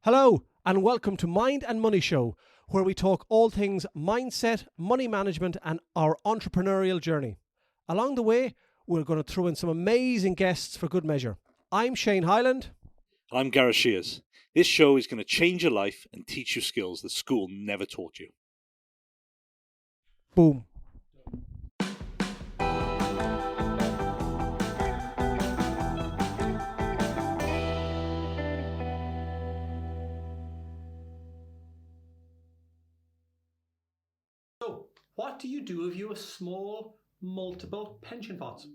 Hello, and welcome to Mind and Money Show, where we talk all things mindset, money management, and our entrepreneurial journey. Along the way, we're going to throw in some amazing guests for good measure. I'm Shane Hyland. I'm Gareth Shears. This show is going to change your life and teach you skills that school never taught you. Boom. So, what do you do if you have small, multiple pension pots?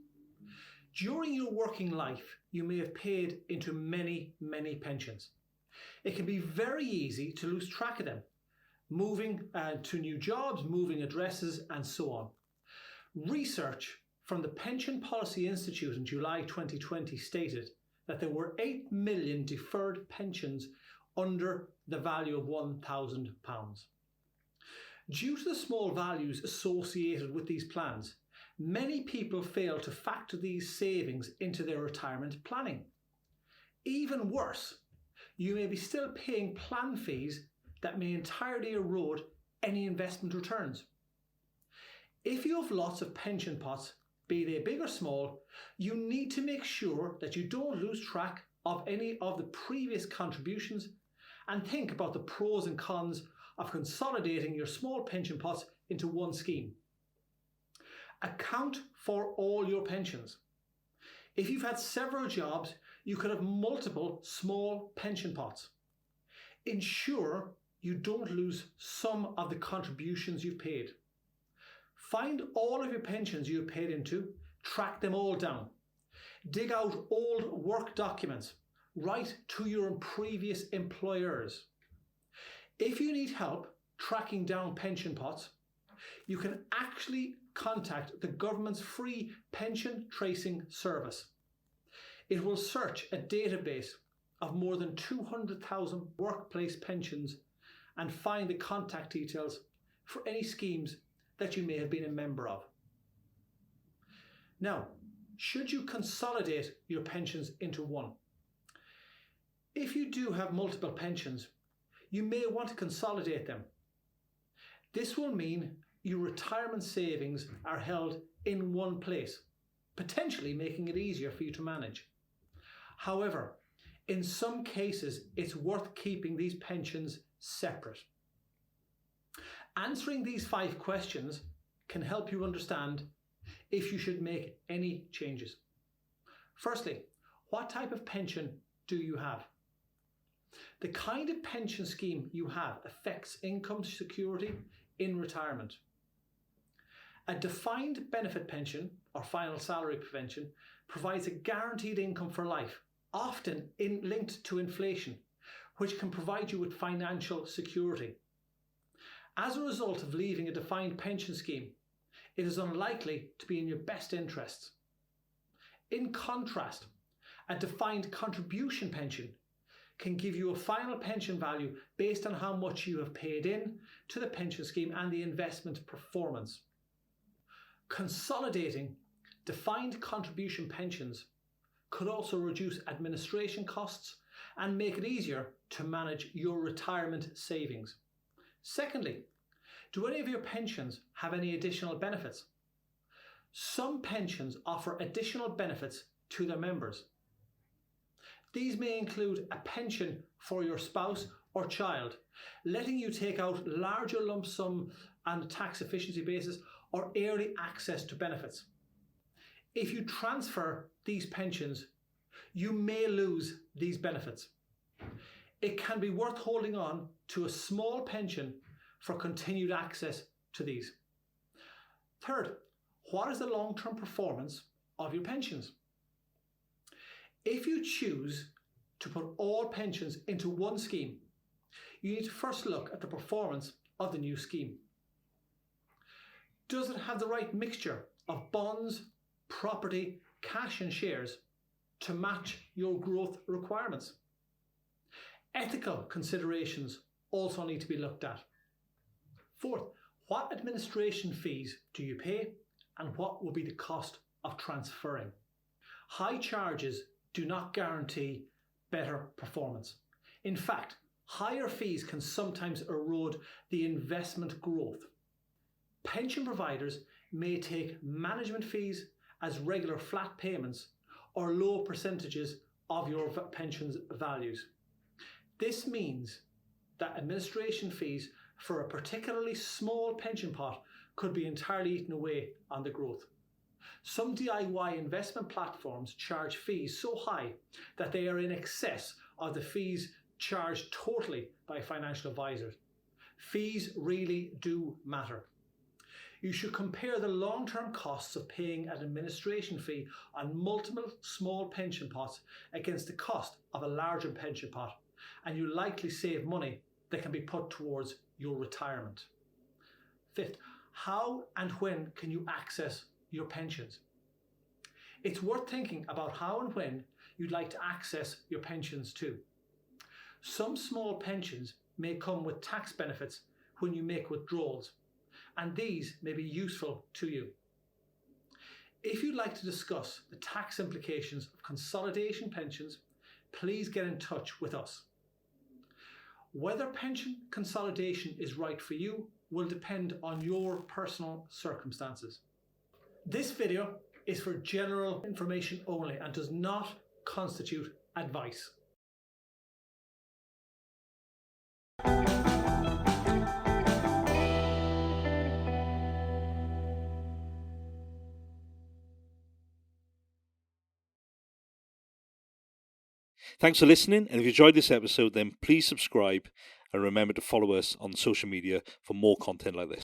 During your working life, you may have paid into many pensions. It can be very easy to lose track of them, moving to new jobs, moving addresses, and so on. Research from the Pension Policy Institute in July 2020 stated that there were 8 million deferred pensions under the value of £1,000. Due to the small values associated with these plans, many people fail to factor these savings into their retirement planning. Even worse, you may be still paying plan fees that may entirely erode any investment returns. If you have lots of pension pots, be they big or small, you need to make sure that you don't lose track of any of the previous contributions and think about the pros and cons of consolidating your small pension pots into one scheme. Account for all your pensions. If you've had several jobs, you could have multiple small pension pots. Ensure you don't lose some of the contributions you've paid. Find all of your pensions you've paid into, track them all down. Dig out old work documents. Write to your previous employers. If you need help tracking down pension pots, you can actually contact the government's free pension tracing service. It will search a database of more than 200,000 workplace pensions and find the contact details for any schemes that you may have been a member of. Now, should you consolidate your pensions into one? If you do have multiple pensions, you may want to consolidate them. This will mean your retirement savings are held in one place, potentially making it easier for you to manage. However, in some cases, it's worth keeping these pensions separate. Answering these 5 questions can help you understand if you should make any changes. Firstly, what type of pension do you have? The kind of pension scheme you have affects income security in retirement. A defined benefit pension or final salary pension provides a guaranteed income for life, often linked to inflation, which can provide you with financial security. As a result of leaving a defined pension scheme, it is unlikely to be in your best interests. In contrast, a defined contribution pension can give you a final pension value based on how much you have paid in to the pension scheme and the investment performance. Consolidating defined contribution pensions could also reduce administration costs and make it easier to manage your retirement savings. Secondly, do any of your pensions have any additional benefits? Some pensions offer additional benefits to their members. These may include a pension for your spouse or child, letting you take out larger lump sum on a tax efficiency basis, or early access to benefits. If you transfer these pensions, you may lose these benefits. It can be worth holding on to a small pension for continued access to these. Third, what is the long-term performance of your pensions? If you choose to put all pensions into one scheme, you need to first look at the performance of the new scheme. Does it have the right mixture of bonds, property, cash and shares to match your growth requirements? Ethical considerations also need to be looked at. Fourth, what administration fees do you pay and what will be the cost of transferring? High charges do not guarantee better performance. In fact, Higher fees can sometimes erode the investment growth. Pension providers may take management fees as regular flat payments or low percentages of your pension's values. This means that administration fees for a particularly small pension pot could be entirely eaten away on the growth. Some DIY investment platforms charge fees so high that they are in excess of the fees charged totally by financial advisors. Fees really do matter. You should compare the long-term costs of paying an administration fee on multiple small pension pots against the cost of a larger pension pot, and you likely save money that can be put towards your retirement. Fifth, how and when can you access your pensions? It's worth thinking about how and when you'd like to access your pensions too. Some small pensions may come with tax benefits when you make withdrawals, and these may be useful to you. If you'd like to discuss the tax implications of consolidation pensions, please get in touch with us. Whether pension consolidation is right for you will depend on your personal circumstances. This video is for general information only and does not constitute advice. Thanks for listening, and if you enjoyed this episode, then please subscribe and remember to follow us on social media for more content like this.